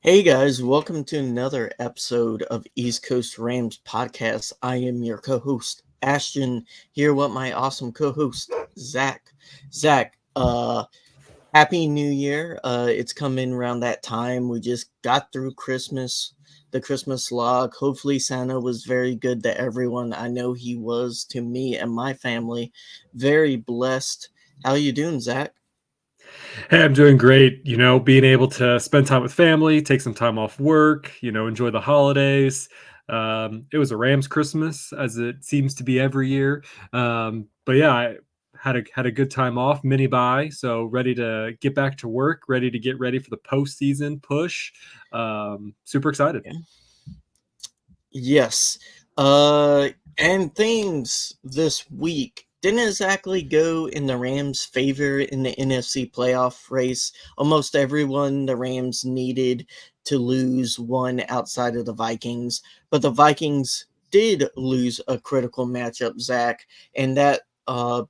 Hey guys, welcome to another episode of East Coast Rams podcast. I am your co-host Ashton here with my awesome co-host Zach. Zach, happy New Year. It's coming around that time. We just got through Christmas, the Christmas log. Hopefully Santa was very good to everyone. I know he was to me and my family. Very blessed. How you doing, Zach? Hey, I'm doing great. Being able to spend time with family, take some time off work, enjoy the holidays. It was a Rams Christmas, as it seems to be every year. But yeah, I had a good time off, mini buy, so ready to get back to work, ready to get ready for the postseason push. Super excited. Yeah. Yes. Uh, and things this week didn't exactly go in the Rams' favor in the NFC playoff race. Almost everyone the Rams needed to lose one outside of the Vikings, but the Vikings did lose a critical matchup, Zach, and that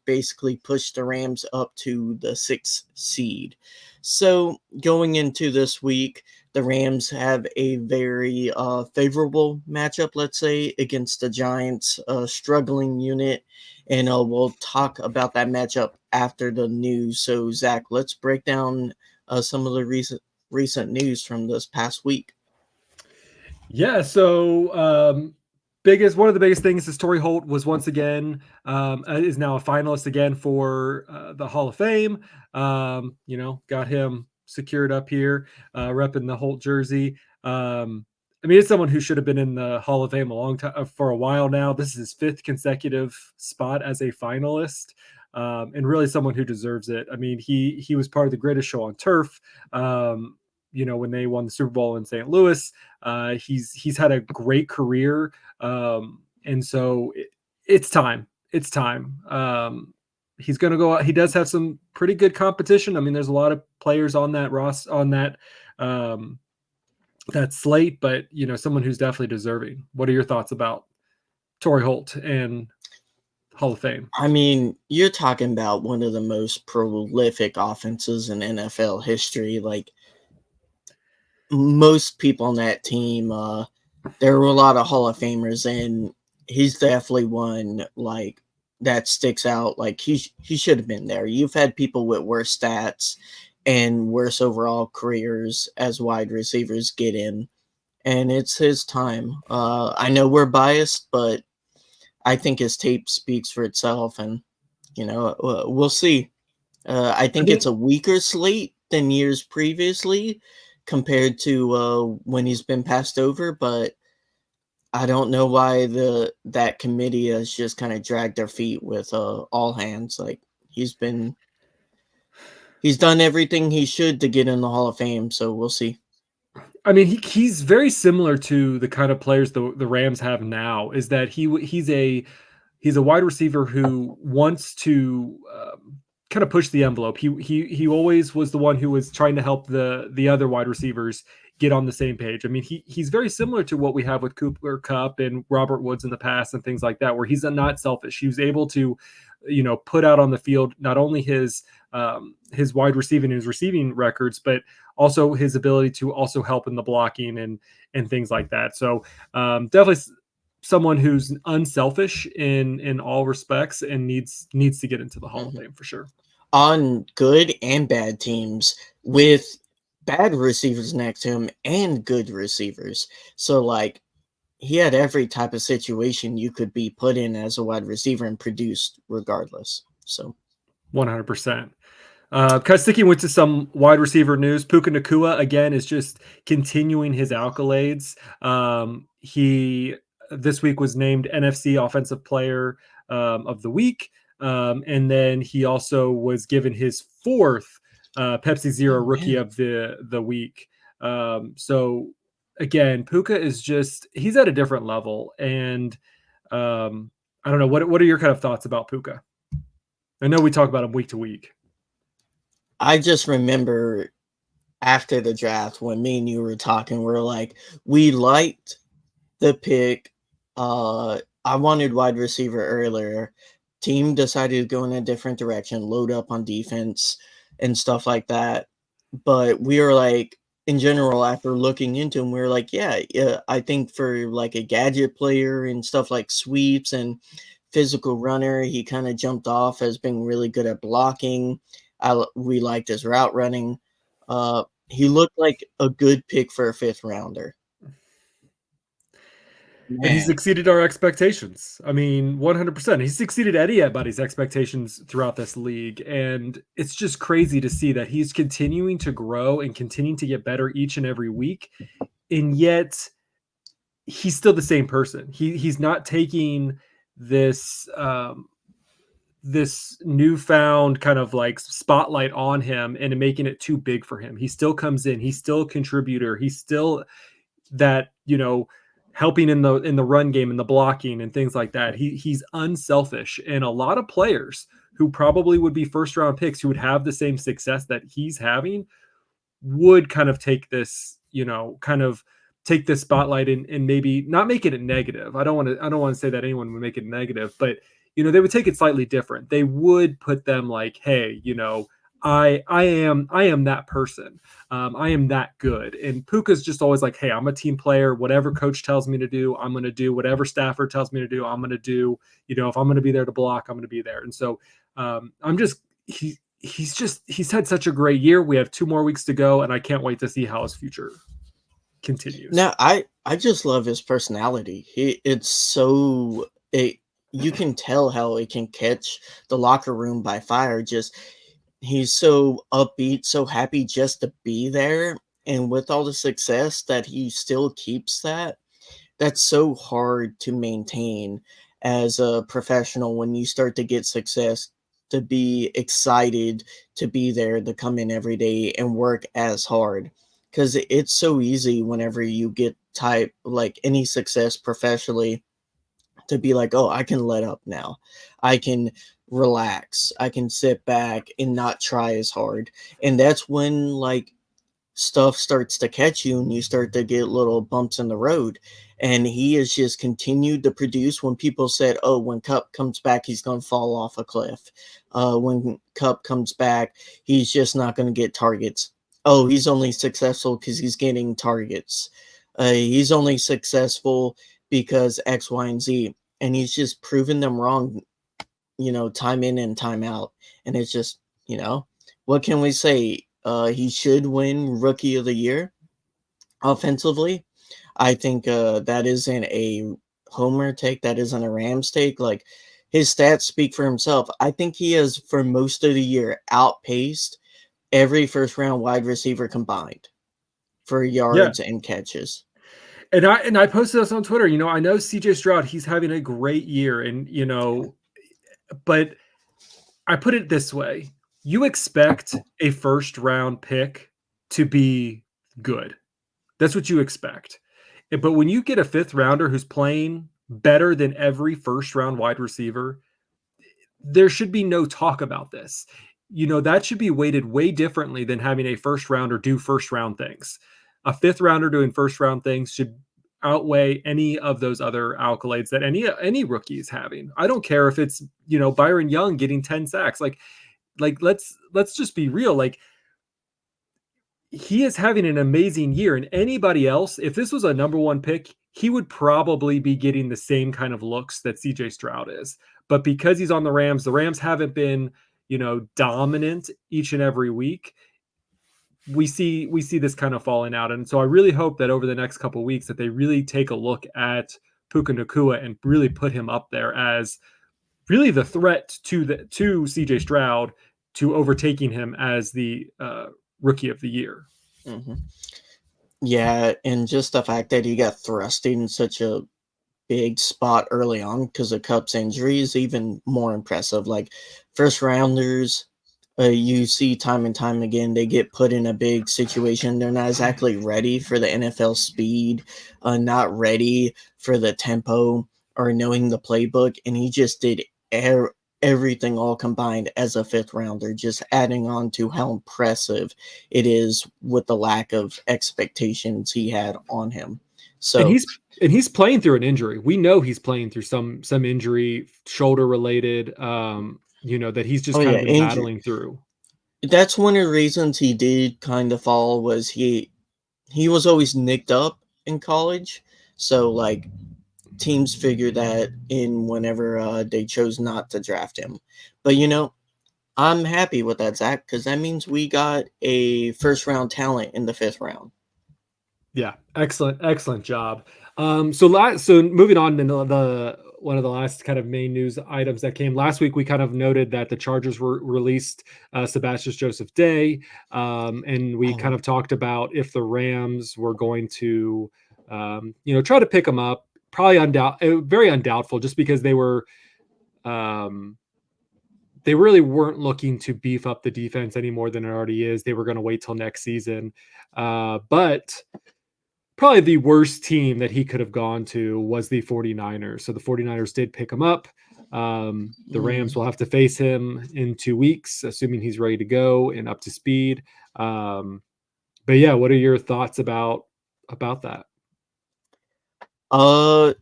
basically pushed the Rams up to the sixth seed. So going into this week, the Rams have a very favorable matchup, let's say, against the Giants, struggling unit. And we'll talk about that matchup after the news. So, Zach, let's break down some of the recent news from this past week. Yeah, so biggest one of the biggest things is Torry Holt was once again is now a finalist again for the Hall of Fame. Got him secured up here, repping the Holt jersey. I mean, it's someone who should have been in the Hall of Fame a long time for a while now. This is his fifth consecutive spot as a finalist. And really someone who deserves it. I mean, he was part of the greatest show on turf. When they won the Super Bowl in St. Louis. He's had a great career, and so it's time. It's time. He's going to go out. He does have some pretty good competition. I mean, there's a lot of players on that um, that slate, but someone who's definitely deserving. What are your thoughts about Torry Holt and Hall of Fame? I mean, you're talking about one of the most prolific offenses in NFL history. Like, most people on that team, there were a lot of Hall of Famers, and he's definitely one like that sticks out. Like he should have been there. You've had people with worse stats and worse overall careers as wide receivers get in, and it's his time. I know we're biased, but I think his tape speaks for itself, and we'll see. I I think it's mean, a weaker slate than years previously compared to when he's been passed over, but I don't know why the that committee has just kind of dragged their feet with all hands. Like he's done everything he should to get in the Hall of Fame, so we'll see. he's very similar to the kind of players the Rams have now. Is that he's a wide receiver who wants to kind of push the envelope. He always was the one who was trying to help the other wide receivers get on the same page. I mean, he's very similar to what we have with Cooper Kupp and Robert Woods in the past and things like that, where he's not selfish. He was able to, put out on the field not only his wide receiving and his receiving records, but also his ability to also help in the blocking and things like that. So definitely someone who's unselfish in all respects and needs to get into the Hall of Mhm. Fame for sure. On good and bad teams with bad receivers next to him and good receivers. So like he had every type of situation you could be put in as a wide receiver and produced regardless. So 100%. Kind of sticking with to some wide receiver news, Puka Nacua again is just continuing his accolades. He this week was named NFC Offensive Player of the Week, and then he also was given his fourth Pepsi Zero oh Rookie man. of the Week. So again, Puka is just he's at a different level, and I don't know what are your kind of thoughts about Puka? I know we talk about him week to week. I just remember after the draft when me and you were talking, we're like, we liked the pick. I wanted wide receiver earlier. Team decided to go in a different direction, load up on defense and stuff like that. But we were like, in general, after looking into him, we are like, yeah, I think for like a gadget player and stuff like sweeps and physical runner, he kind of jumped off as being really good at blocking. We liked his route running. He looked like a good pick for a fifth rounder. And he's Man, exceeded our expectations. I mean, 100%. He's exceeded anybody's expectations throughout this league. And it's just crazy to see that he's continuing to grow and continuing to get better each and every week. And yet he's still the same person. He's not taking this this newfound kind of like spotlight on him and making it too big for him. He still comes in, he's still a contributor, he's still that, helping in the run game and the blocking and things like that. He's unselfish, and a lot of players who probably would be first round picks who would have the same success that he's having would kind of take this, kind of take this spotlight and maybe not make it a negative. I don't want to say that anyone would make it negative, but they would take it slightly different. They would put them like, hey, I am that person. I am that good. And Puka's just always like, hey, I'm a team player. Whatever coach tells me to do, I'm going to do. Whatever Stafford tells me to do, I'm going to do. If I'm going to be there to block, I'm going to be there. And so he's had such a great year. We have 2 more weeks to go, and I can't wait to see how his future continues. now I just love his personality. You can tell how it can catch the locker room by fire. Just he's so upbeat, so happy just to be there, and with all the success that he still keeps that. That's so hard to maintain as a professional when you start to get success, to be excited to be there, to come in every day and work as hard. Because it's so easy whenever you get type like any success professionally to be like, oh, I can let up now. I can relax. I can sit back and not try as hard. And that's when like stuff starts to catch you and you start to get little bumps in the road. And he has just continued to produce when people said, oh, when Cup comes back, he's going to fall off a cliff. When Cup comes back, he's just not going to get targets. Oh, he's only successful because he's getting targets. He's only successful because X, Y, and Z. And he's just proven them wrong, time in and time out. And it's just, what can we say? He should win Rookie of the Year offensively. I think that isn't a homer take. That isn't a Rams take. Like, his stats speak for himself. I think he has, for most of the year, outpaced every first round wide receiver combined for Yeah. yards and catches. And I posted this on Twitter. I know CJ Stroud, he's having a great year, and but I put it this way: you expect a first round pick to be good. That's what you expect. But when you get a fifth rounder who's playing better than every first round wide receiver, there should be no talk about this. That should be weighted way differently than having a first rounder do first round things. A fifth rounder doing first round things should outweigh any of those other accolades that any rookie is having. I don't care if it's, Byron Young getting 10 sacks. Like let's just be real. Like, he is having an amazing year, and anybody else, if this was a number 1 pick, he would probably be getting the same kind of looks that CJ Stroud is. But because he's on the Rams haven't been, dominant each and every week. We see this kind of falling out. And so I really hope that over the next couple of weeks that they really take a look at Puka Nacua and really put him up there as really the threat to CJ Stroud, to overtaking him as the Rookie of the Year. Mm-hmm. Yeah, and just the fact that he got thrust in such a big spot early on because of Cup's injury is even more impressive. Like, first rounders, you see time and time again, they get put in a big situation. They're not exactly ready for the NFL speed, not ready for the tempo or knowing the playbook. And he just did everything all combined as a fifth rounder, just adding on to how impressive it is with the lack of expectations he had on him. So, and he's playing through an injury. We know he's playing through some injury, shoulder related, that he's just kind of been battling through. That's one of the reasons he did kind of fall. Was he was always nicked up in college, so like teams figured that in whenever they chose not to draft him. But I'm happy with that, Zach, because that means we got a first round talent in the 5th round. Yeah, excellent job. So moving on to the one of the last kind of main news items that came last week, we kind of noted that the Chargers were released Sebastian Joseph Day, and we kind Oh, of talked about if the Rams were going to, try to pick him up. Probably very undoubtful, just because um, they really weren't looking to beef up the defense any more than it already is. They were going to wait till next season, but probably the worst team that he could have gone to was the 49ers. So the 49ers did pick him up. The Rams will have to face him in 2 weeks, assuming he's ready to go and up to speed. But yeah, what are your thoughts about that? uh,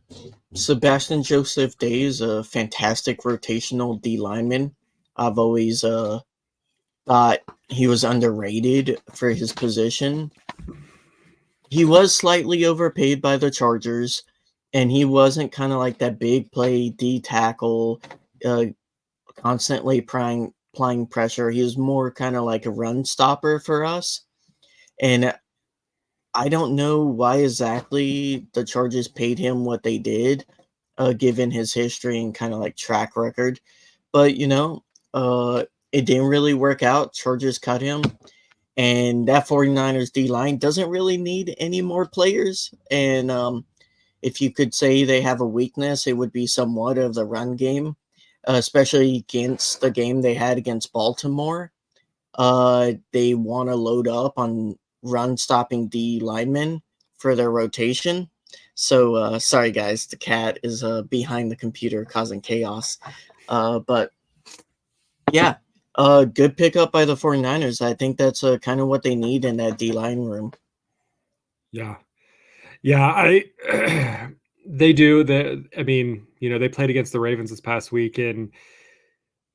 Sebastian Joseph Day is a fantastic rotational D lineman. I've always thought he was underrated for his position. He was slightly overpaid by the Chargers, and he wasn't kind of like that big play D tackle, uh, constantly applying pressure. He was more kind of like a run stopper for us. And I don't know why exactly the Chargers paid him what they did, given his history and kind of like track record. But it didn't really work out. Chargers cut him, and that 49ers D line doesn't really need any more players. And if you could say they have a weakness, it would be somewhat of the run game, especially against the game they had against Baltimore. They want to load up on run stopping D linemen for their rotation. So sorry guys, the cat is behind the computer causing chaos. But yeah, good pickup by the 49ers. I think that's kind of what they need in that D line room. Yeah, yeah, I they do. I mean, they played against the Ravens this past week, and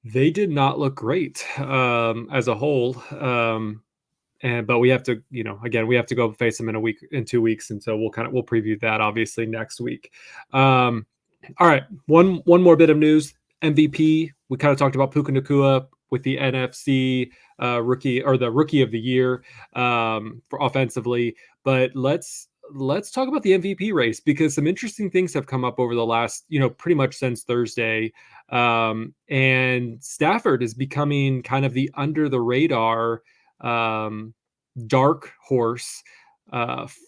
they did not look great as a whole. But we have to, again, we have to go face them in 2 weeks, and so we'll preview that obviously next week. All right, one more bit of news. MVP. We kind of talked about Puka Nacua with the NFC rookie or the rookie of the year for offensively, but let's talk about the MVP race, because some interesting things have come up over the last, pretty much since Thursday. And Stafford is becoming kind of the under the radar dark horse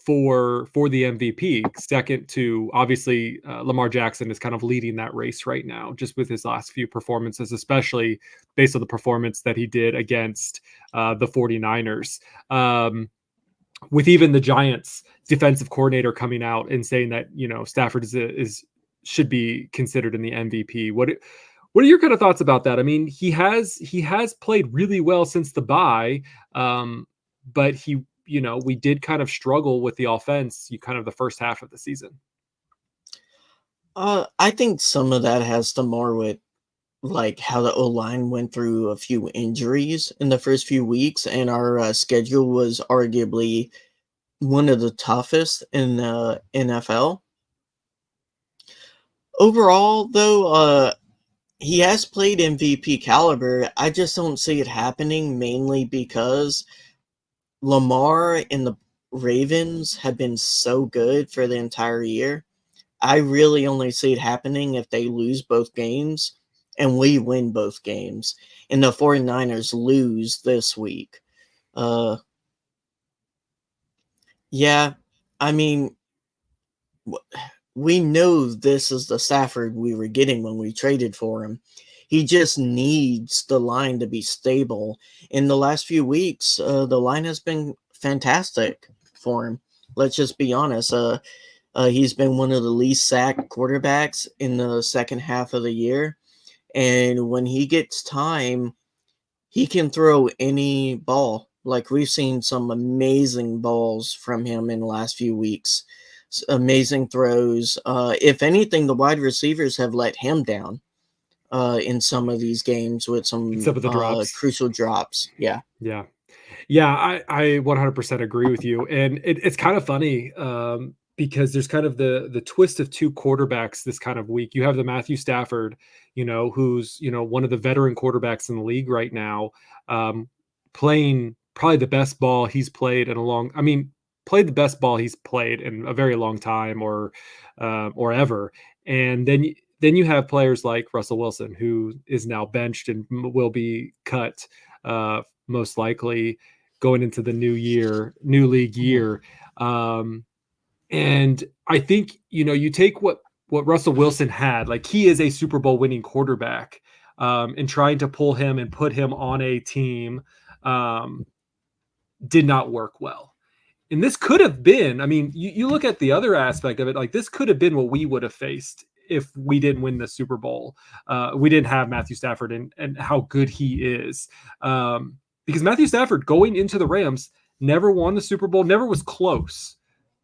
for the MVP, second to obviously Lamar Jackson is kind of leading that race right now, just with his last few performances, especially based on the performance that he did against the 49ers. With even the Giants defensive coordinator coming out and saying that, Stafford is should be considered in the MVP. What are your kind of thoughts about that? I mean, he has played really well since the bye, but we did kind of struggle with the offense, kind of the first half of the season. I think some of that has to more with like how the O line went through a few injuries in the first few weeks, and our schedule was arguably one of the toughest in the NFL. Overall, though, he has played MVP caliber. I just don't see it happening mainly because Lamar and the Ravens have been so good for the entire year. I really only see it happening if they lose both games and we win both games and the 49ers lose this week. Uh yeah, I mean we know this is the Stafford we were getting when we traded for him. He just needs the line to be stable. In the last few weeks, the line has been fantastic for him. Let's just be honest. He's been one of the least sacked quarterbacks in the second half of the year. And when he gets time, he can throw any ball. Like we've seen some amazing balls from him in the last few weeks. Amazing throws. If anything, the wide receivers have let him down in some of these games with some Except with the drops. crucial drops. Yeah. Yeah. Yeah, I 100% agree with you, and it's kind of funny, because there's kind of the twist of two quarterbacks this kind of week. You have the Matthew Stafford, who's one of the veteran quarterbacks in the league right now, playing probably the best ball he's played in a long. I mean, played the best ball he's played in a very long time, or ever. And then you have players like Russell Wilson, who is now benched and will be cut, most likely going into the new league year. Um, and I think, you take what Russell Wilson had, like he is a Super Bowl winning quarterback, and trying to pull him and put him on a team, um, did not work well. And this could have been, I mean, you look at the other aspect of it, like this could have been what we would have faced if we didn't win the Super Bowl. We didn't have Matthew Stafford and how good he is. Because Matthew Stafford going into the Rams never won the Super Bowl, never was close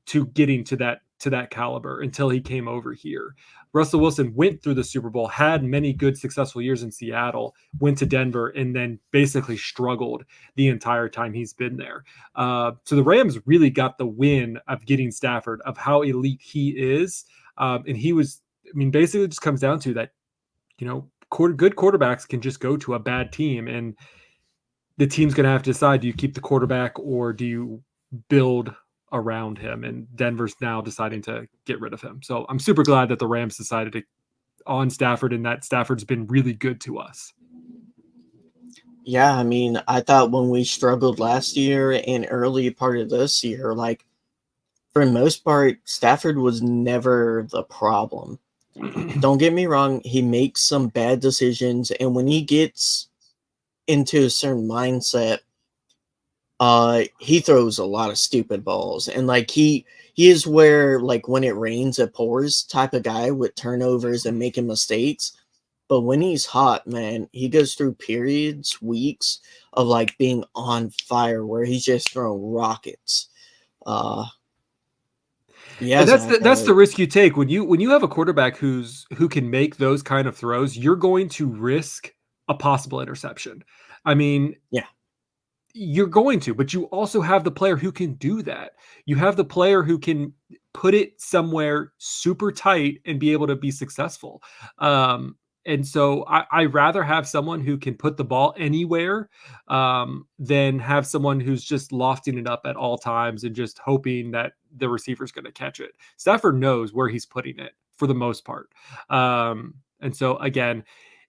to getting to that caliber until he came over here. Russell Wilson went through the Super Bowl, had many good successful years in Seattle, went to Denver, and then basically struggled the entire time he's been there. So the Rams really got the win of getting Stafford, of how elite he is. And he was, I mean, basically it just comes down to that, good quarterbacks can just go to a bad team, and the team's going to have to decide, do you keep the quarterback or do you build around him? And Denver's now deciding to get rid of him. So I'm super glad that the Rams decided to on Stafford, and that Stafford's been really good to us. Yeah, I mean, I thought when we struggled last year and early part of this year, like for the most part, Stafford was never the problem. Don't get me wrong, he makes some bad decisions, and when he gets into a certain mindset, he throws a lot of stupid balls. And like he is where like when it rains it pours type of guy with turnovers and making mistakes. But when he's hot, man, he goes through periods, weeks of like being on fire where he's just throwing rockets. Uh yeah, And Zach. that's the risk you take when you have a quarterback who can make those kind of throws. You're going to risk a possible interception. I mean, Yeah. you're going to, but you also have the player who can do that. You have the player who can put it somewhere super tight and be able to be successful. And so I rather have someone who can put the ball anywhere, than have someone who's just lofting it up at all times and just hoping that the receiver's going to catch it. Stafford knows where he's putting it for the most part. And so again,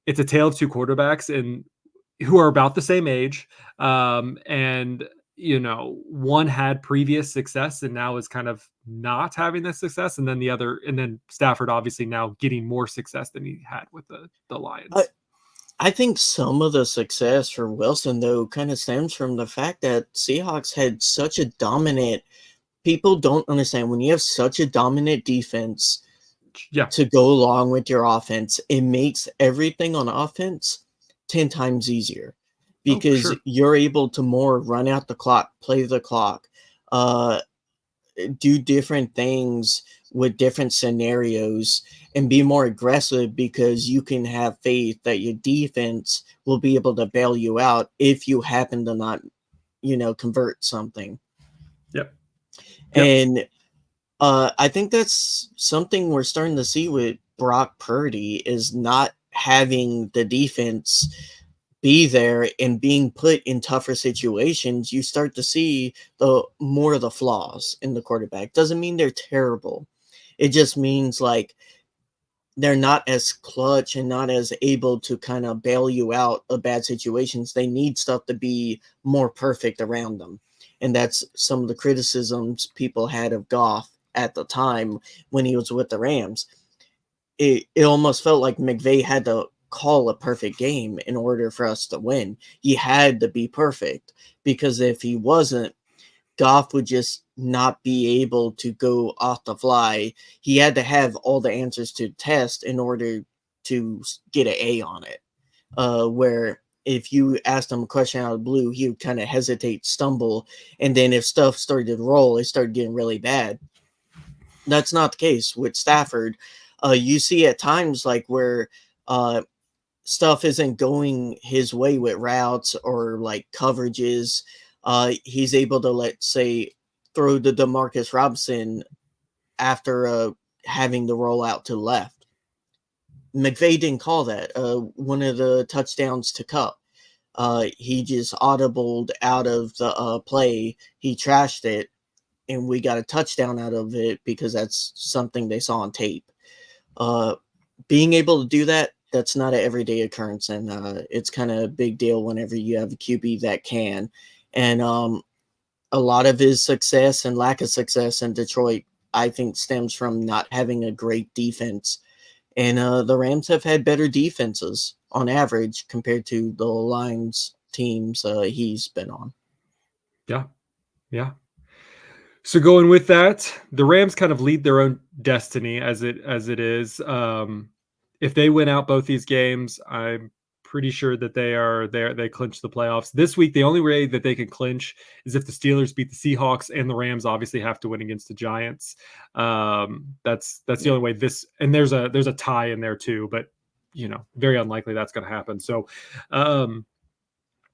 it's a tale of two quarterbacks, and who are about the same age. And one had previous success and now is kind of not having the success, and then Stafford obviously now getting more success than he had with the I, Lions. I think some of the success for Wilson though kind of stems from the fact that Seahawks had such a dominant people don't understand when you have such a dominant defense Yeah. to go along with your offense, it makes everything on offense 10 times easier Oh, for because sure. you're able to more run out the clock, play the clock, uh, do different things with different scenarios and be more aggressive because you can have faith that your defense will be able to bail you out if you happen to not, convert something. Yep. Yep. And I think that's something we're starting to see with Brock Purdy is not having the defense be there and being put in tougher situations. You start to see the more of the flaws in the quarterback. Doesn't mean they're terrible. It just means like they're not as clutch and not as able to kind of bail you out of bad situations. They need stuff to be more perfect around them. And that's some of the criticisms people had of Goff at the time when he was with the Rams. It almost felt like McVay had to call a perfect game in order for us to win. He had to be perfect because if he wasn't, Goff would just not be able to go off the fly. He had to have all the answers to test in order to get an A on it. Where if you asked him a question out of the blue, he would kind of hesitate, stumble, and then if stuff started to roll, it started getting really bad. That's not the case with Stafford. You see at times like where uh, stuff isn't going his way with routes or like coverages. he's able to, let's say, throw to DeMarcus Robinson after having the roll out to left. McVay didn't call that. One of the touchdowns to Cup, he just audibled out of the play. He trashed it, and we got a touchdown out of it because that's something they saw on tape. Being able to do that, that's not an everyday occurrence, and it's kind of a big deal whenever you have a QB that can. And a lot of his success and lack of success in Detroit, I think, stems from not having a great defense. And the Rams have had better defenses on average compared to the Lions teams he's been on. Yeah. Yeah. So going with that, the Rams kind of lead their own destiny as it is. If they win out both these games, I'm pretty sure that they clinch the playoffs. This week, the only way that they can clinch is if the Steelers beat the Seahawks, and the Rams obviously have to win against the Giants. That's the only way this, and there's a tie in there too, but very unlikely that's going to happen. So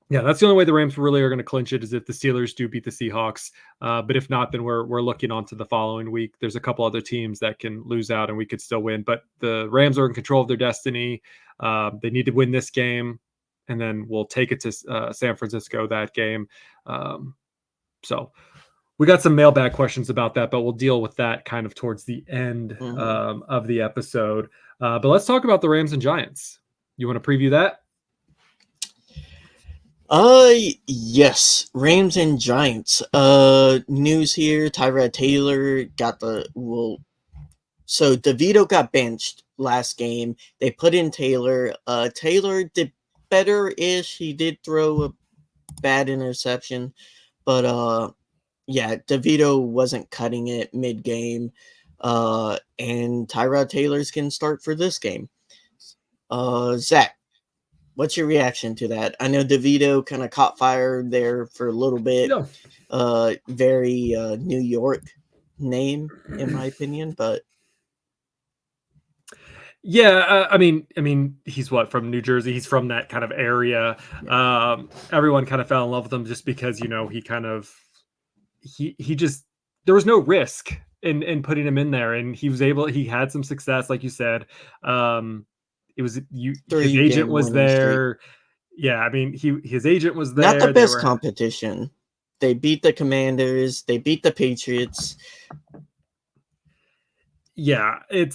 yeah, that's the only way the Rams really are going to clinch it, is if the Steelers do beat the Seahawks. But if not, then we're looking on to the following week. There's a couple other teams that can lose out and we could still win. But the Rams are in control of their destiny. They need to win this game, and then we'll take it to San Francisco that game. So we got some mailbag questions about that, but we'll deal with that kind of towards the end of the episode. But let's talk about the Rams and Giants. You want to preview that? Yes, Rams and Giants. News here, Tyrod Taylor got so DeVito got benched last game. They put in Taylor. Taylor did better-ish. He did throw a bad interception, but yeah, DeVito wasn't cutting it mid-game. And Tyrod Taylor's can start for this game. Zach, what's your reaction to that? I know DeVito kind of caught fire there for a little bit. Yeah. Very New York name, in my opinion, but yeah, I mean, he's from New Jersey. He's from that kind of area. Everyone kind of fell in love with him just because he kind of he just, there was no risk in putting him in there, and he had some success, like you said. It was his agent was there. Streak. Yeah, I mean, his agent was there. Not the best competition. They beat the Commanders. They beat the Patriots. Yeah, it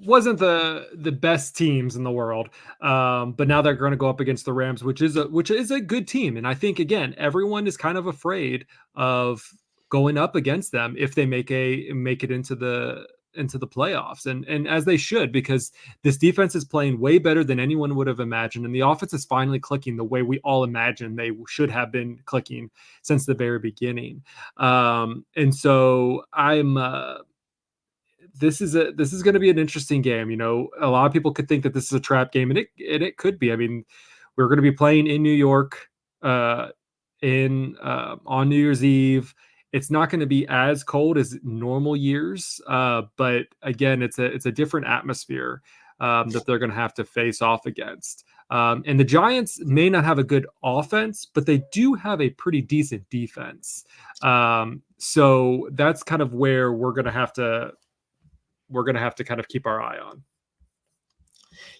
wasn't the best teams in the world, but now they're going to go up against the Rams, which is a good team, and I think again everyone is kind of afraid of going up against them if they make it into the playoffs, and as they should, because this defense is playing way better than anyone would have imagined, and the offense is finally clicking the way we all imagined they should have been clicking since the very beginning, and so I'm. This is going to be an interesting game. A lot of people could think that this is a trap game, and it could be. I mean, we're going to be playing in New York on New Year's Eve. It's not going to be as cold as normal years, but again, it's a different atmosphere that they're going to have to face off against. And the Giants may not have a good offense, but they do have a pretty decent defense. So that's kind of where we're going to have to kind of keep our eye on.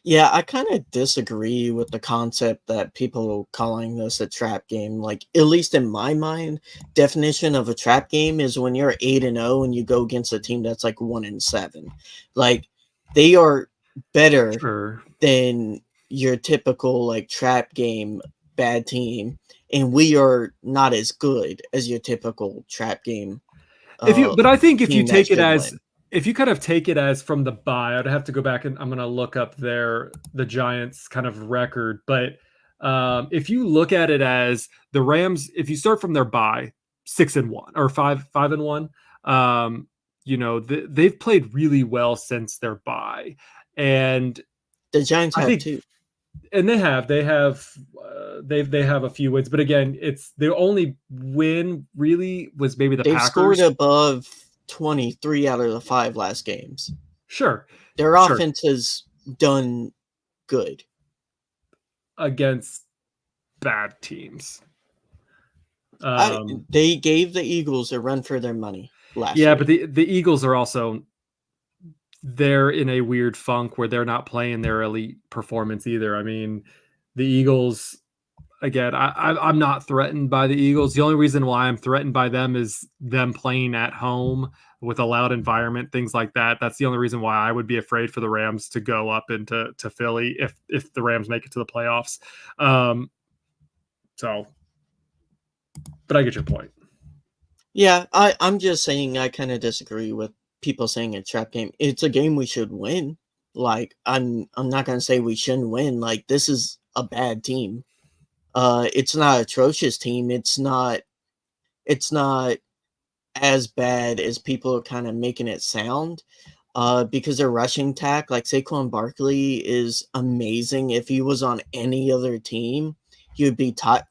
Yeah, I kind of disagree with the concept that people calling this a trap game. Like, at least in my mind, definition of a trap game is when you're 8-0 and you go against a team that's like 1-7. Like, they are better than your typical like trap game bad team, and we are not as good as your typical trap game. But I think if you take it as if you kind of take it as from the bye, I'd have to go back and I'm going to look up the Giants kind of record. But if you look at it as the Rams, if you start from their bye 6-1 or 5-1, they've played really well since their bye, and the Giants have too. And they have a few wins, but again, it's the only win really was maybe the Packers. They've scored above 23 out of the 5 last games. Sure. Their offense has done good against bad teams. They gave the Eagles a run for their money last Yeah, but week. the Eagles are also, they're in a weird funk where they're not playing their elite performance either. I mean, the Eagles, again, I'm not threatened by the Eagles. The only reason why I'm threatened by them is them playing at home with a loud environment, things like that. That's the only reason why I would be afraid for the Rams to go up into Philly if the Rams make it to the playoffs. So, but I get your point. Yeah, I'm just saying I kind of disagree with people saying a trap game. It's a game we should win. Like I'm not gonna say we shouldn't win. Like this is a bad team. It's not atrocious team. It's not as bad as people are kind of making it sound. Because their rushing tack, like Saquon Barkley, is amazing. If he was on any other team, he would be top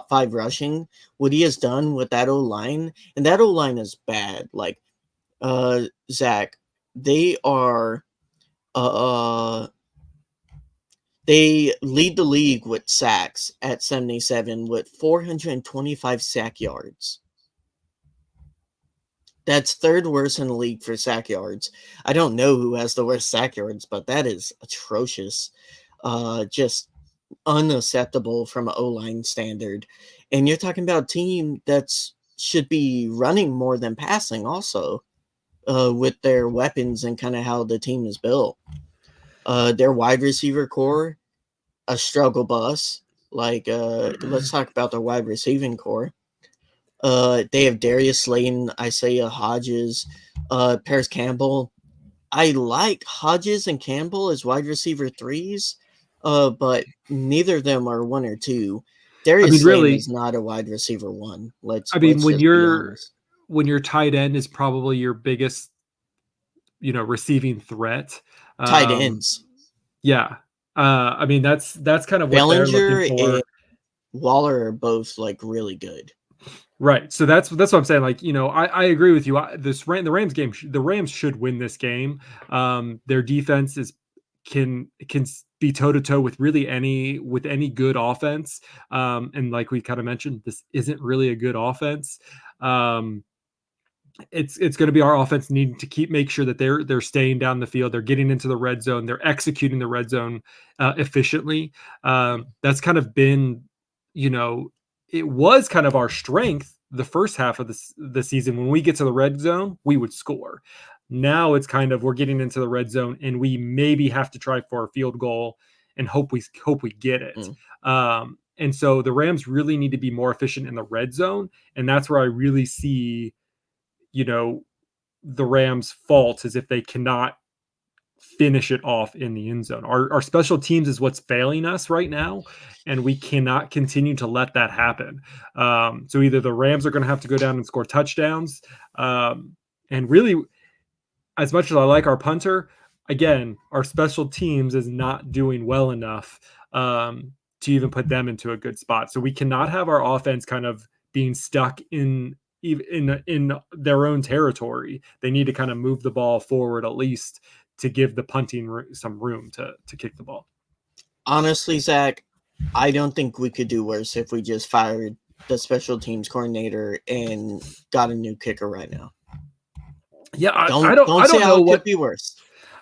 five rushing. What he has done with that O line, and that O line is bad. Like Zach, they are uh they lead the league with sacks at 77 with 425 sack yards. That's third worst in the league for sack yards. I don't know who has the worst sack yards, but that is atrocious. Just unacceptable from an O-line standard. And you're talking about a team that's should be running more than passing also, with their weapons and kind of how the team is built. Their wide receiver core, a struggle bus. Like, let's talk about their wide receiving core. They have Darius Slayton, Isaiah Hodges, Paris Campbell. I like Hodges and Campbell as wide receiver threes, but neither of them are one or two. I Darius mean, Slayton is really, not a wide receiver one. I mean, Let's just be honest. when your tight end is probably your biggest, receiving threat. Tight Um, ends. yeah. I mean, that's kind of what they're looking Bellinger and for. Waller are both like really good. Right. So that's what I'm saying. Like, I agree with you. The Rams game, the Rams should win this game. Their defense can be toe to toe with really any good offense. And like we kind of mentioned, this isn't really a good offense. Um, it's going to be our offense needing to make sure that they're staying down the field, they're getting into the red zone, they're executing the red zone efficiently. That's kind of been, it was kind of our strength the first half of the season. When we get to the red zone, we would score. Now it's kind of, we're getting into the red zone and we maybe have to try for a field goal and hope we get it. And so the Rams really need to be more efficient in the red zone, and that's where I really see, the Rams' fault is if they cannot finish it off in the end zone. Our special teams is what's failing us right now, and we cannot continue to let that happen. So either the Rams are going to have to go down and score touchdowns, and really, as much as I like our punter, again, our special teams is not doing well enough to even put them into a good spot. So we cannot have our offense kind of being stuck in their own territory. They need to kind of move the ball forward at least to give the punting some room to kick the ball. Honestly, Zach, I don't think we could do worse if we just fired the special teams coordinator and got a new kicker right now. Yeah, I don't know what could be worse.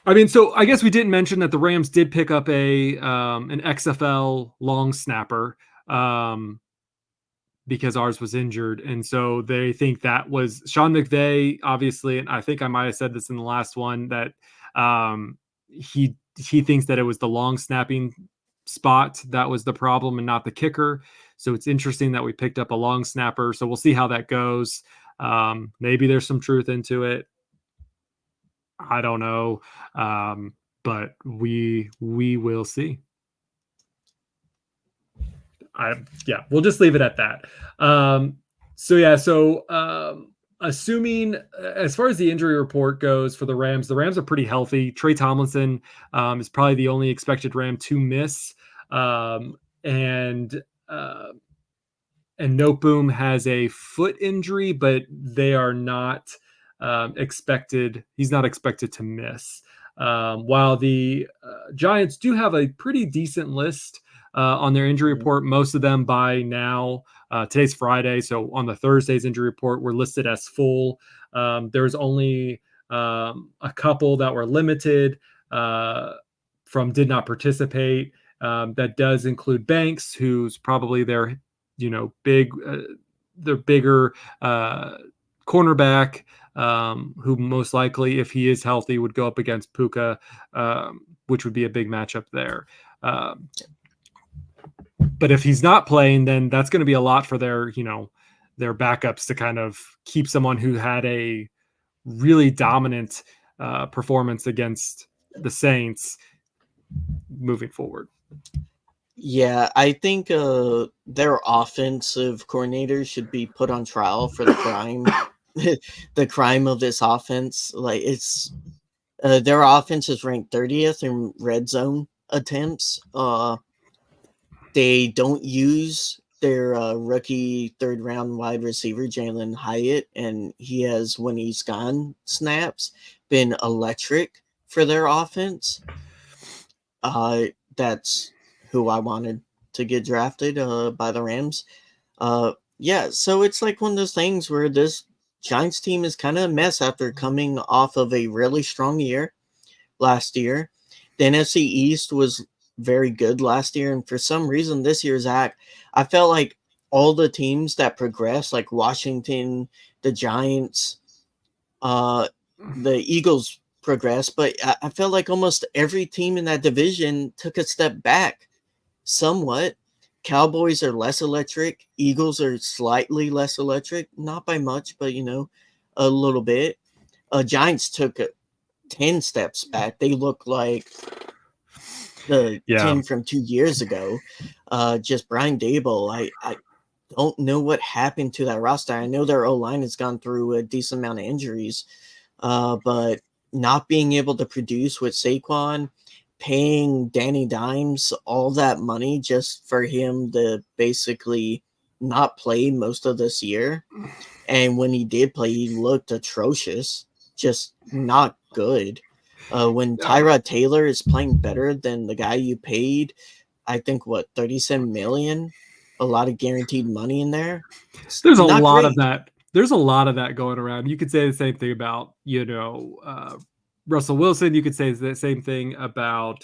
I mean, so I guess we didn't mention that the Rams did pick up an XFL long snapper. Because ours was injured. And so they think that was Sean McVay, obviously. And I think I might have said this in the last one, that he thinks that it was the long snapping spot that was the problem and not the kicker. So it's interesting that we picked up a long snapper. So we'll see how that goes. Maybe there's some truth into it. I don't know. But we will see. We'll just leave it at that. Assuming, as far as the injury report goes for the Rams are pretty healthy. Trey Tomlinson is probably the only expected Ram to miss. And Noteboom has a foot injury, but they are not expected. He's not expected to miss. While the Giants do have a pretty decent list on their injury report. Most of them by now, today's Friday, so on the Thursday's injury report, were listed as full. There's only a couple that were limited from did not participate. That does include Banks, who's probably their, their bigger cornerback, who most likely, if he is healthy, would go up against Puka, which would be a big matchup there. But if he's not playing, then that's going to be a lot for their backups to kind of keep someone who had a really dominant performance against the Saints moving forward. Yeah, I think their offensive coordinator should be put on trial for the crime, the crime of this offense. Like it's their offense is ranked 30th in red zone attempts. They don't use their rookie third round wide receiver Jalen Hyatt, and he has, when he's gone snaps, been electric for their offense. That's who I wanted to get drafted by the Rams. Yeah, so it's like one of those things where this Giants team is kind of a mess after coming off of a really strong year last year. The NFC East was very good last year, and for some reason this year, Zach, I felt like all the teams that progressed, like Washington, the Giants, the Eagles progressed, but I felt like almost every team in that division took a step back somewhat. Cowboys are less electric. Eagles are slightly less electric, not by much, but a little bit. Giants took 10 steps back. They look like the 10 from 2 years ago. Just Brian Dable. I don't know what happened to that roster. I know their O-line has gone through a decent amount of injuries, but not being able to produce with Saquon, paying Danny Dimes all that money just for him to basically not play most of this year. And when he did play, he looked atrocious, just not good. When Tyrod Taylor is playing better than the guy you paid, I think, $37 million, a lot of guaranteed money in there. There's a lot of that. There's a lot of that going around. You could say the same thing about, Russell Wilson. You could say the same thing about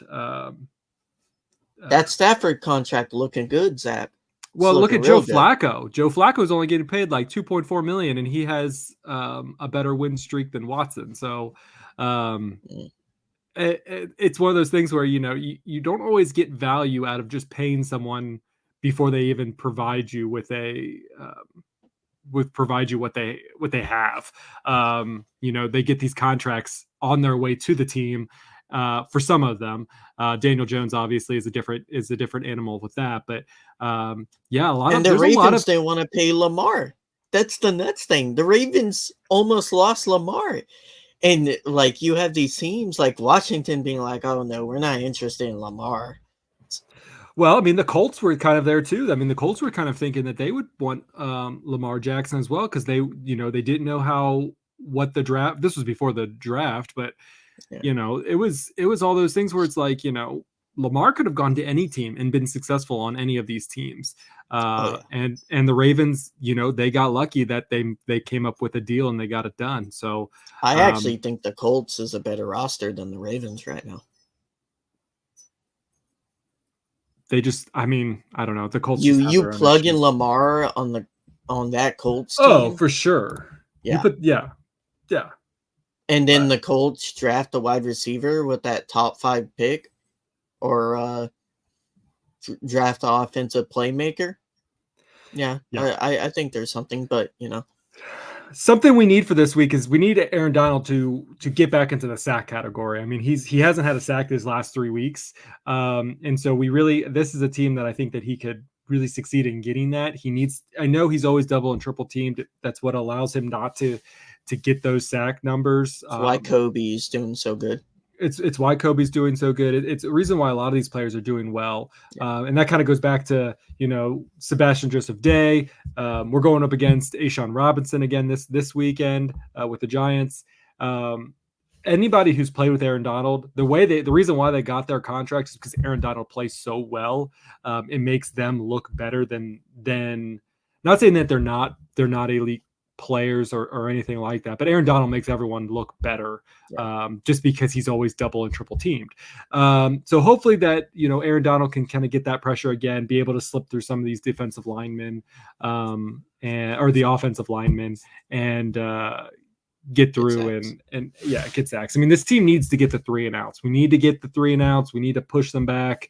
that Stafford contract looking good, Zach. Well, look at Joe Flacco. Joe Flacco is only getting paid like $2.4 million, and he has a better win streak than Watson. So it's one of those things where you don't always get value out of just paying someone before they even provide you with what they have. They get these contracts on their way to the team. For some of them, Daniel Jones obviously is a different animal with that. But the Ravens they want to pay Lamar. That's the nuts thing. The Ravens almost lost Lamar, and like you have these teams like Washington being like, "Oh no, we're not interested in Lamar." Well, I mean, the Colts were kind of there too. I mean, the Colts were kind of thinking that they would want Lamar Jackson as well, because they didn't know what the draft. This was before the draft, but it was all those things where it's like, Lamar could have gone to any team and been successful on any of these teams. And the Ravens, they got lucky that they came up with a deal and they got it done. So I actually think the Colts is a better roster than the Ravens right now. They just, I don't know. The Colts. You plug in Lamar on that Colts team. Oh, for sure. Yeah. Yeah. And then the Colts draft a wide receiver with that top 5 pick, or draft an offensive playmaker. Yeah. I think there's something, but something we need for this week is we need Aaron Donald to get back into the sack category. I mean, he hasn't had a sack his last 3 weeks. And so this is a team that I think that he could really succeed in getting that. I know he's always double and triple teamed. That's what allows him not to get those sack numbers. That's why Kobe's doing so good. It's why Kobe's doing so good. It's a reason why a lot of these players are doing well. And that kind of goes back to, Sebastian Joseph Day. We're going up against Ashawn Robinson again this weekend with the Giants. anybody who's played with Aaron Donald, the reason why they got their contracts is because Aaron Donald plays so well. It makes them look better than not saying that they're not elite players or anything like that, but Aaron Donald makes everyone look better just because he's always double and triple teamed. So hopefully that, Aaron Donald can kind of get that pressure again, be able to slip through some of these defensive linemen or the offensive linemen and get through and get sacks. I mean, this team needs to get the 3 and outs. We need to get the 3 and outs. We need to push them back.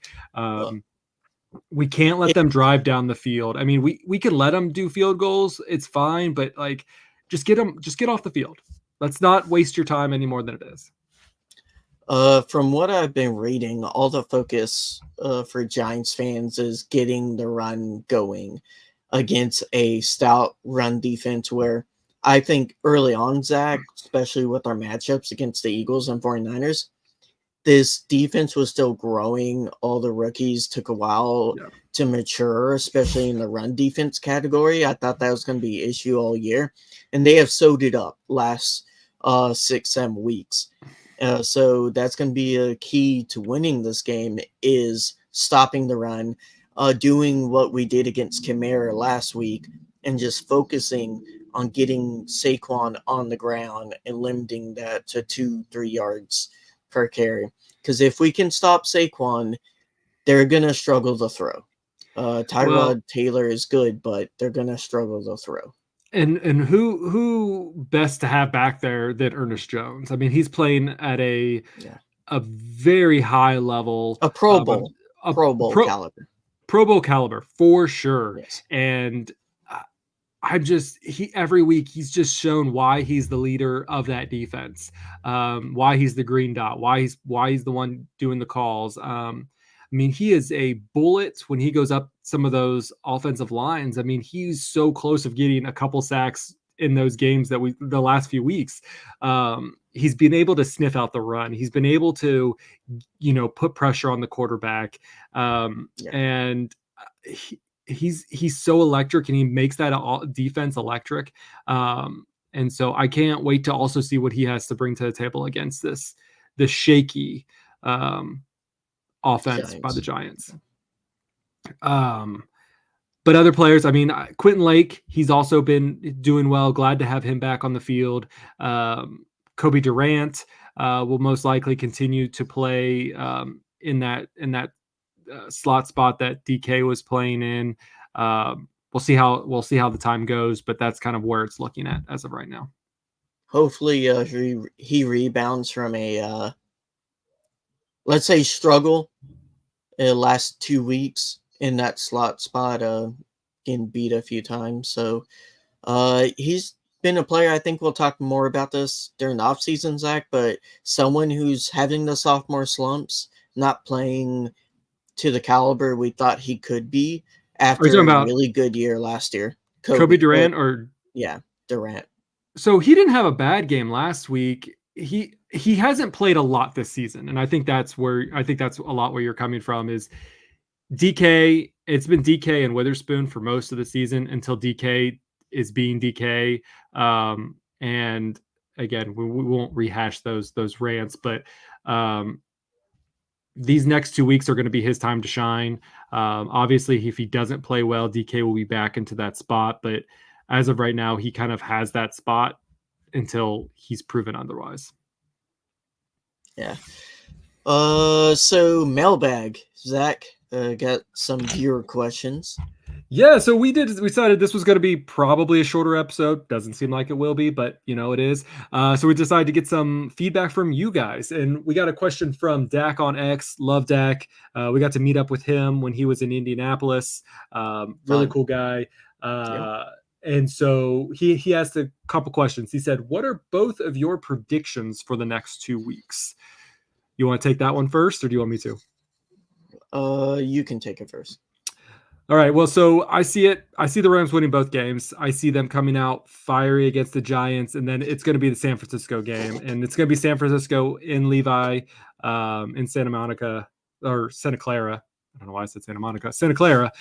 We can't let them drive down the field. I mean, we can let them do field goals. It's fine, but like, just get off the field. Let's not waste your time any more than it is. From what I've been reading, all the focus for Giants fans is getting the run going against a stout run defense where I think early on, Zach, especially with our matchups against the Eagles and 49ers, this defense was still growing. All the rookies took a while to mature, especially in the run defense category. I thought that was going to be an issue all year, and they have sewed it up last 6-7 weeks. So that's going to be a key to winning this game is stopping the run, doing what we did against Kamara last week, and just focusing on getting Saquon on the ground and limiting that to 2-3 yards per carry. Because if we can stop Saquon, they're going to struggle to throw. Tyrod Taylor is good, but they're going to struggle to throw. And who best to have back there than Ernest Jones? I mean, he's playing at a very high level. A Pro Bowl. Pro Bowl caliber. Pro Bowl caliber, for sure. Yes. And every week he's just shown why he's the leader of that defense, why he's the green dot, why he's the one doing the calls. I mean, he is a bullet when he goes up some of those offensive lines. I mean, he's so close of getting a couple sacks in those games that the last few weeks. He's been able to sniff out the run. He's been able to, put pressure on the quarterback. And he's so electric, and he makes that defense electric. And so I can't wait to also see what he has to bring to the table against the shaky offense by the Giants. But other players, I mean, Quentin Lake, he's also been doing well. Glad to have him back on the field. Kobe Durant will most likely continue to play in that slot spot that DK was playing in. We'll see how the time goes, but that's kind of where it's looking at as of right now. Hopefully, he rebounds from a let's say struggle in the last 2 weeks in that slot spot, getting beat a few times. So he's been a player. I think we'll talk more about this during the offseason, Zach, but someone who's having the sophomore slumps, not playing to the caliber we thought he could be after a really good year last year. Kobe Durant Durant. So he didn't have a bad game last week. He hasn't played a lot this season, and I think that's a lot where you're coming from is DK. It's been DK and Witherspoon for most of the season until DK is being DK. And again, we won't rehash those rants, but these next 2 weeks are going to be his time to shine. Obviously, if he doesn't play well, DK will be back into that spot. But as of right now, he kind of has that spot until he's proven otherwise. Yeah. So mailbag, Zach, got some viewer questions. Yeah, so we decided this was going to be probably a shorter episode. Doesn't seem like it will be, but it is. So we decided to get some feedback from you guys. And we got a question from Dak on X. Love Dak. We got to meet up with him when he was in Indianapolis. Really cool guy. And so he asked a couple questions. He said, what are both of your predictions for the next 2 weeks? You want to take that one first, or do you want me to? You can take it first. All right. Well, so I see it. I see the Rams winning both games. I see them coming out fiery against the Giants, and then it's going to be the San Francisco game, and it's going to be San Francisco in Levi, in Santa Monica or Santa Clara. I don't know why I said Santa Monica. Santa Clara.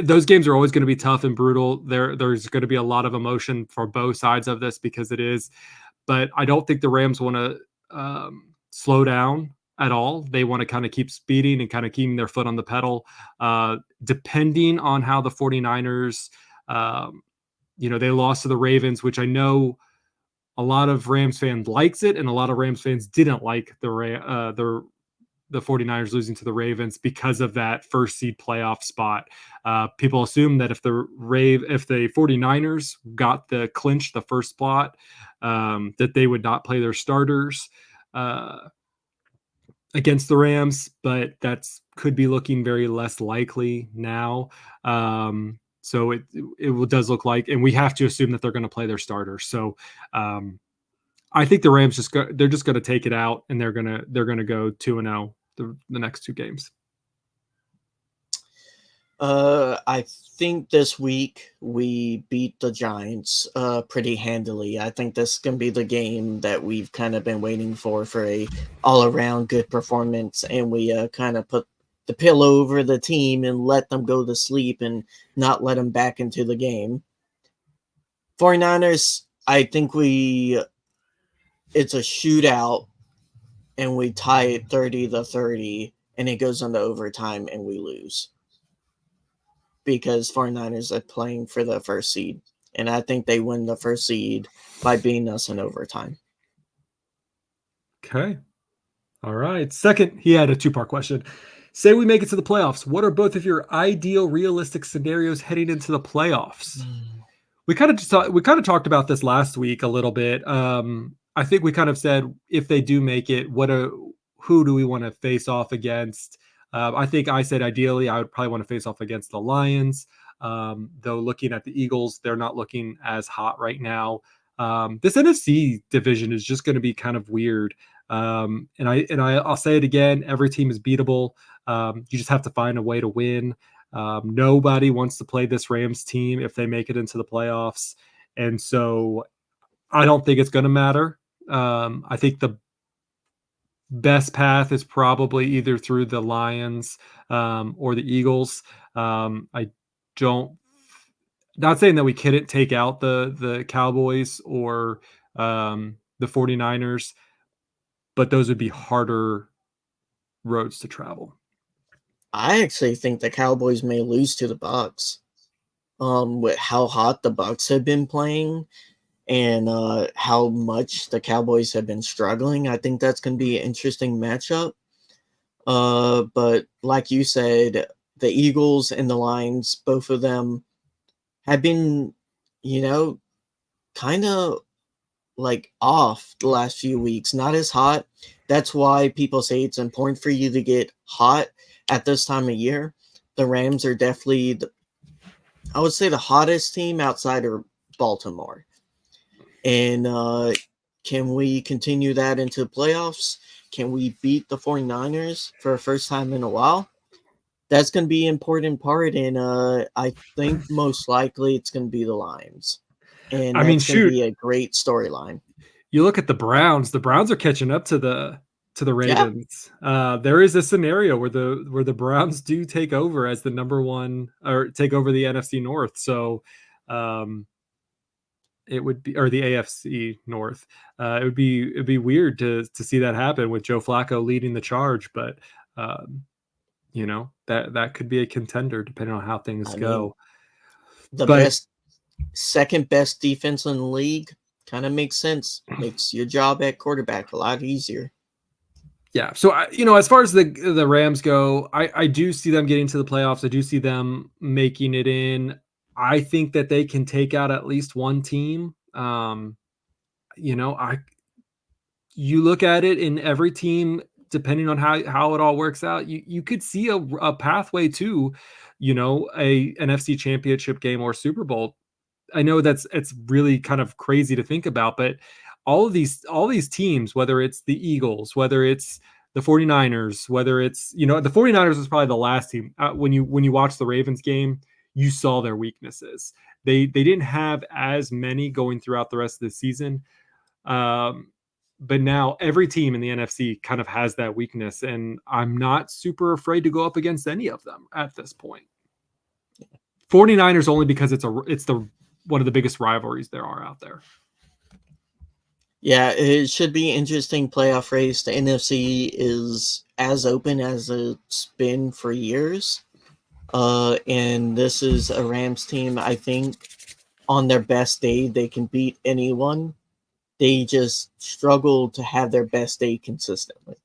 those games are always going to be tough and brutal. There's going to be a lot of emotion for both sides of this because it is. But I don't think the Rams want to slow down at all. They want to kind of keep speeding and kind of keeping their foot on the pedal. Depending on how the 49ers, they lost to the Ravens, which I know a lot of Rams fans likes it, and a lot of Rams fans didn't like the 49ers losing to the Ravens because of that first seed playoff spot. People assume that if the 49ers got the clinch the first spot, that they would not play their starters against the Rams, but that's could be looking very less likely now. So it does look like, and we have to assume that they're going to play their starters. So I think the Rams they're just going to take it out, and they're going to go 2-0 the next two games. I think this week we beat the Giants pretty handily. I think this is going to be the game that we've kind of been waiting for a all-around good performance, and we kind of put the pillow over the team and let them go to sleep and not let them back into the game. 49ers, I think it's a shootout, and we tie it 30-30, and it goes into overtime, and we lose. Because 49ers are playing for the first seed. And I think they win the first seed by beating us in overtime. Okay. All right. Second, he had a two-part question. Say we make it to the playoffs. What are both of your ideal, realistic scenarios heading into the playoffs? We kind of talked about this last week a little bit. I think we kind of said if they do make it, who do we want to face off against? I think I said ideally I would probably want to face off against the Lions. Though looking at the Eagles, they're not looking as hot right now. This NFC division is just going to be kind of weird. And I'll say it again: every team is beatable. You just have to find a way to win. Nobody wants to play this Rams team if they make it into the playoffs, and so I don't think it's going to matter. I think the best path is probably either through the Lions or the Eagles. I don't, not saying that we couldn't take out the Cowboys or the 49ers, but those would be harder roads to travel. I actually think the Cowboys may lose to the Bucs. With how hot the Bucs have been playing and how much the Cowboys have been struggling, I think that's going to be an interesting matchup. But like you said, the Eagles and the Lions, both of them have been, kind of like off the last few weeks, not as hot. That's why people say it's important for you to get hot at this time of year. The Rams are definitely, I would say, the hottest team outside of Baltimore. And can we continue that into the playoffs? Can we beat the 49ers for the first time in a while? That's going to be an important part, and I think most likely it's going to be the Lions. And that's going to be a great storyline. You look at the Browns. The Browns are catching up to the Ravens. Yeah. There is a scenario where the Browns do take over as the number one or take over the NFC North. So it would be, or the AFC North. It'd be weird to see that happen with Joe Flacco leading the charge, but that could be a contender depending on how things go. Second best defense in the league kind of makes sense. Makes your job at quarterback a lot easier. Yeah. So, as far as the Rams go, I do see them getting to the playoffs. I do see them making it in. I think that they can take out at least one team. You look at it in every team, depending on how it all works out, you could see a pathway to, a NFC Championship game or Super Bowl. I know it's really kind of crazy to think about, but all these teams, whether it's the Eagles, whether it's the 49ers, whether it's, the 49ers was probably the last team. When you watch the Ravens game, you saw their weaknesses. They didn't have as many going throughout the rest of the season. But now every team in the NFC kind of has that weakness, and I'm not super afraid to go up against any of them at this point. 49ers only because it's the one of the biggest rivalries there are out there. Yeah, it should be interesting playoff race. The NFC is as open as it's been for years. And this is a Rams team, I think, on their best day, they can beat anyone. They just struggle to have their best day consistently.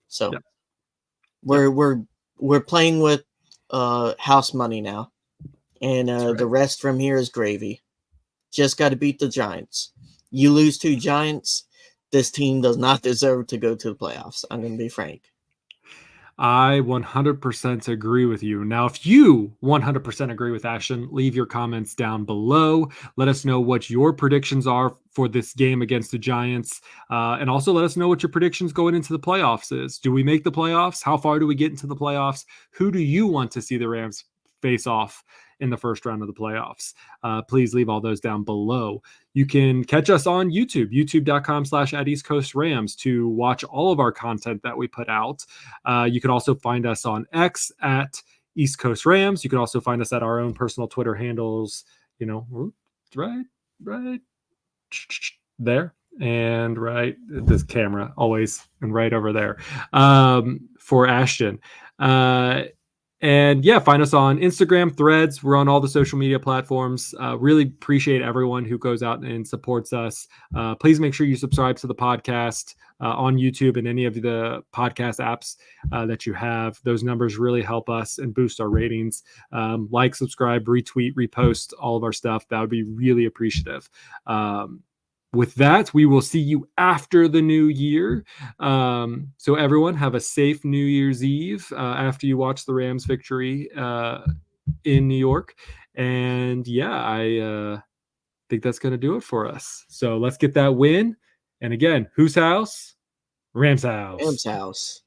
So Yep. we're playing with house money now. And right. the rest from here is gravy. Just got to beat the Giants. You lose 2 Giants, this team does not deserve to go to the playoffs. I'm going to be frank. I 100% agree with you. Now, if you 100% agree with Ashton, leave your comments down below. Let us know what your predictions are for this game against the Giants. And also let us know what your predictions going into the playoffs is. Do we make the playoffs? How far do we get into the playoffs? Who do you want to see the Rams face off in the first round of the playoffs? Please leave all those down below. You can catch us on YouTube, youtube.com/@EastCoastRams to watch all of our content that we put out. You can also find us on X at East Coast Rams. You can also find us at our own personal Twitter handles, right there and right this camera always and right over there for Ashton. And yeah, find us on Instagram, Threads. We're on all the social media platforms. Really appreciate everyone who goes out and supports us. Please make sure you subscribe to the podcast on YouTube and any of the podcast apps that you have. Those numbers really help us and boost our ratings. Like, subscribe, retweet, repost all of our stuff. That would be really appreciative. With that, we will see you after the new year. So everyone have a safe New Year's Eve after you watch the Rams victory in New York. And yeah, I think that's going to do it for us. So let's get that win. And again, whose house? Rams house. Rams house.